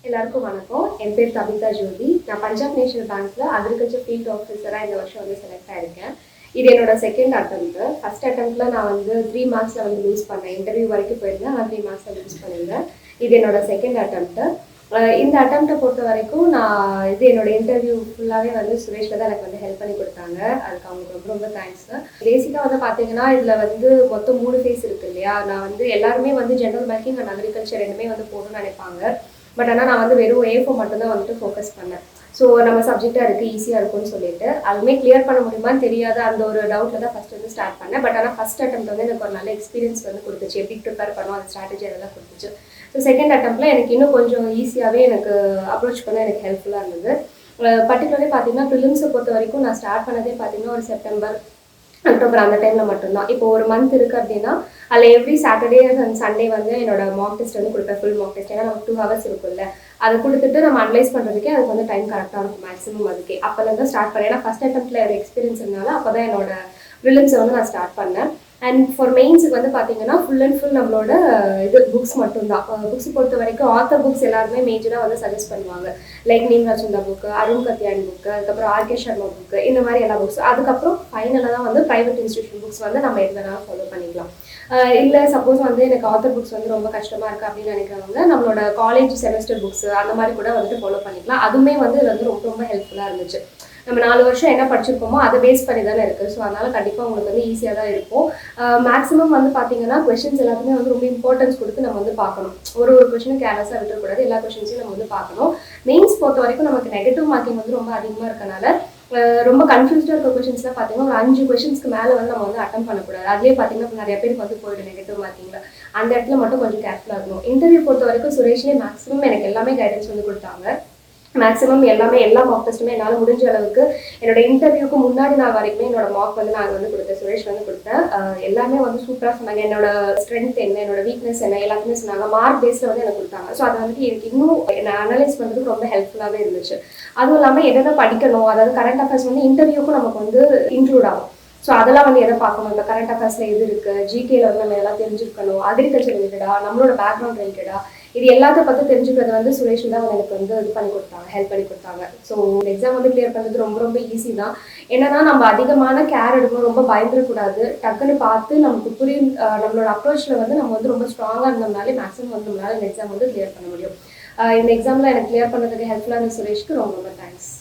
எல்லாருக்கும் வணக்கம். என் பேர் தபிதா ஜோதி. நான் பஞ்சாப் நேஷனல் பேங்க்ல அக்ரிகல்ச்சர் ஃபீல்ட் ஆஃபீஸராக இந்த வருஷம் வந்து செலக்ட் ஆயிருக்கேன். இது என்னோட செகண்ட் அட்டம்ப்ட். ஃபர்ஸ்ட் அட்டம்ப்ட்ல நான் வந்து 3 மார்க்ஸ்ல வந்து லூஸ் பண்ணேன். இன்டர்வியூ வரைக்கும் போயிருந்தேன். நான் 3 மார்க்ஸ்ல லூஸ் பண்ணியிருந்தேன். இது என்னோட செகண்ட் அட்டம்ப்ட். இந்த அட்டம்ப்டை பொறுத்த வரைக்கும் நான் என்னோட இன்டர்வியூ ஃபுல்லாகவே வந்து சுரேஷ்ல தான் எனக்கு வந்து ஹெல்ப் பண்ணி கொடுத்தாங்க. அதுக்கு அவங்களுக்கு ரொம்ப ரொம்ப தேங்க்ஸ். பேசிக்காக வந்து பார்த்தீங்கன்னா இதில் வந்து மொத்தம் 3 ஃபேஸ் இருக்கு இல்லையா. நான் வந்து எல்லாருமே வந்து ஜென்ரல் பேங்கிங் அண்ட் அக்ரிகல்ச்சர் ரெண்டுமே வந்து போகணும்னு நினைப்பாங்க. பட் ஆனால் நான் வந்து வெறும் A4 மட்டும்தான் வந்துட்டு ஃபோக்கஸ் பண்ணேன். ஸோ நம்ம சப்ஜெக்டாக இருக்குது, ஈஸியாக இருக்கும்னு சொல்லிட்டு அதுவுமே கிளியர் பண்ண முடியுமான்னு தெரியாத அந்த ஒரு டவுட்டில் தான் ஃபஸ்ட் வந்து ஸ்டார்ட் பண்ணேன். பட் ஆனால் ஃபஸ்ட் அட்டம்ப்ட் வந்து எனக்கு ஒரு நல்ல எக்ஸ்பீரியன்ஸ் வந்து கொடுத்துச்சு. எப்படி ப்ரிப்பேர் பண்ணோம், அந்த ஸ்ட்ராட்டஜி அதெல்லாம் கொடுத்துச்சு. ஸோ செகண்ட் அட்டம்ப்ட்ல எனக்கு இன்னும் கொஞ்சம் ஈஸியாகவே எனக்கு அப்ரோச் பண்ண எனக்கு ஹெல்ப்ஃபுல்லாக இருந்தது. பர்டிகுலர்லி பார்த்தீங்கன்னா ப்ரிலிம்ஸை பொறுத்த வரைக்கும் நான் ஸ்டார்ட் பண்ணதே பார்த்தீங்கன்னா ஒரு செப்டம்பர் அக்டோபர் அந்த டைமில் மட்டும்தான். இப்போ ஒரு மந்த் இருக்குது அப்படின்னா அதில் எவ்ரி சாட்டர்டே அண்ட் சண்டே வந்து என்னோட மார்க் டெஸ்ட் வந்து கொடுப்பேன். Full mark test. ஏன்னா நமக்கு 2 ஹவர்ஸ் இருக்கும்ல, அதை கொடுத்துட்டு நம்ம அனலைஸ் பண்ணுறதுக்கே அதுக்கு வந்து டைம் கரெக்டாக இருக்கும் மேக்ஸிமம். அதுக்கே அப்போலேருந்து ஸ்டார்ட் பண்ணேன். ஏன்னா ஃபஸ்ட் அட்டம்ப்ட்ல ஒரு எக்ஸ்பீரியன்ஸ் இருந்தாலும் அப்போ தான் என்னோட ப்ரிலிம்ஸை வந்து நான் ஸ்டார்ட் பண்ணேன். அண்ட் ஃபார் மெயின்ஸுக்கு வந்து பார்த்தீங்கன்னா ஃபுல் அண்ட் ஃபுல் நம்மளோட புக்ஸ் மட்டும்தான். புக்ஸ் பொறுத்த வரைக்கும் ஆத்தர் புக்ஸ் எல்லாருமே மேஜராக வந்து சஜஸ்ட் பண்ணுவாங்க. லைக் நீங்காச்சுந்தா புக்கு, அருண் கத்தியான் புக்கு, அதுக்கப்புறம் ஆர்கே சர்மா புக்கு, இந்த மாதிரி எல்லா புக்ஸ். அதுக்கப்புறம் ஃபைனலாக தான் வந்து ப்ரைவேட் இன்ஸ்டியூஷன் புக்ஸ் வந்து நம்ம எது வேணாலும் ஃபாலோ பண்ணிக்கலாம். இல்லை சப்போஸ் வந்து எனக்கு ஆத்தர் புக்ஸ் வந்து ரொம்ப கஷ்டமாக இருக்குது அப்படின்னு நினைக்கிறவங்க நம்மளோட காலேஜ் செமஸ்டர் புக்ஸ் அந்த மாதிரி கூட வந்துட்டு ஃபாலோ பண்ணிக்கலாம். அதுவுமே வந்து இது வந்து ரொம்ப ரொம்ப ஹெல்ப்ஃபுல்லாக இருந்துச்சு. நம்ம 4 வருஷம் என்ன படிச்சிருக்கோமோ அதை பேஸ் பண்ணி தானே இருக்குது. ஸோ அதனால் கண்டிப்பாக உங்களுக்கு வந்து ஈஸியாக தான் இருக்கும். மேக்ஸிமம் வந்து பார்த்தீங்கன்னா கொஷின்ஸ் எல்லாத்துக்குமே வந்து ரொம்ப இம்பார்ட்டன்ஸ் கொடுத்து நம்ம வந்து பார்க்கணும். ஒரு கொஷினும் கேர்லெஸ்ஸாக விட்டுறக்கூடாது. எல்லா கொஷின்ஸையும் நம்ம வந்து பார்க்கணும். மெயின்ஸ் பொறுத்த வரைக்கும் நமக்கு நெகட்டிவ் மார்க்கிங் வந்து ரொம்ப அதிகமாக இருக்கனால ரொம்ப கன்ஃபியூஸ்டாக இருக்க கொஷின்ஸ்லாம் பார்த்தீங்கன்னா ஒரு 5 கொஷின்ஸ்க்கு மேலே வந்து நம்ம வந்து அட்டம் பண்ணக்கூடாது. அதுலேயே பார்த்தீங்கன்னா நிறைய பேருக்கு வந்து போயிடும் நெகட்டிவ் மார்க்கிங்கில். அந்த இடத்துல மட்டும் கொஞ்சம் கேர்ஃபுல்லாக இருக்கணும். இன்டர்வியூ பொறுத்த வரைக்கும் சுரேஷ்லேயே மேக்ஸிமம் எனக்கு எல்லாமே கைடன்ஸ் வந்து கொடுத்தாங்க. மேக்ஸிமம் எல்லா மார்க் டெஸ்ட்டுமே என்னால் முடிஞ்ச அளவுக்கு என்னோட இன்டர்வியூக்கு முன்னாடி நாள் வரைக்குமே என்னோட மார்க் வந்து நான் வந்து கொடுத்தேன். சுரேஷ் வந்து கொடுத்தேன். எல்லாமே வந்து சூப்பராக சொன்னாங்க. என்னோட ஸ்ட்ரென்த் என்ன, என்னோட வீக்னஸ் என்ன, எல்லாத்துமே சொன்னாங்க. மார்க் பேஸில் வந்து எனக்கு கொடுத்தாங்க. ஸோ அதை வந்துட்டு எனக்கு இன்னும் என்னை அனலைஸ் பண்ணுறதுக்கு ரொம்ப ஹெல்ப்ஃபுல்லாகவே இருந்துச்சு. அதுவும் இல்லாமல் என்னென்ன படிக்கணும், அதாவது கரண்ட் அஃபேர்ஸ் வந்து இன்டர்வியூக்கும் நமக்கு வந்து இன்க்ளூட் ஆகும். ஸோ அதெல்லாம் வந்து எதை பார்க்கணும், இந்த கரண்ட் அஃபேர்ஸில் எது இருக்குது, ஜிகேல வந்து நம்ம எல்லாம் தெரிஞ்சுக்கணும், அக்ரிகல்ச்சர் ரிலேட்டடா, நம்மளோட பேக்ரவுண்ட் ரிலேட்டடா, இது எல்லாத்த பற்றி தெரிஞ்சுக்கிறது வந்து சுரேஷ் தான் எனக்கு வந்து இது பண்ணி கொடுத்தாங்க, ஹெல்ப் பண்ணி கொடுத்தாங்க. ஸோ இந்த எக்ஸாம் வந்து கிளியர் பண்ணுறது ரொம்ப ரொம்ப ஈஸி தான். என்னன்னா நம்ம அதிகமான கேர் எடுக்கணும், ரொம்ப பயந்துடக்கூடாது. டக்குன்னு பார்த்து நமக்கு புரியும். நம்மளோட அப்ரோச்சில் வந்து நம்ம வந்து ரொம்ப ஸ்ட்ராங்காக இருந்தோம்னாலே மேக்ஸிமம் வந்து நம்மளால இந்த எக்ஸாம் வந்து கிளியர் பண்ண முடியும். இந்த எக்ஸாமில் எனக்கு கிளியர் பண்ணுறதுக்கு ஹெல்ப்ஃபுல்லாக இருந்த சுரேஷ்க்கு ரொம்ப ரொம்ப தேங்க்ஸ்.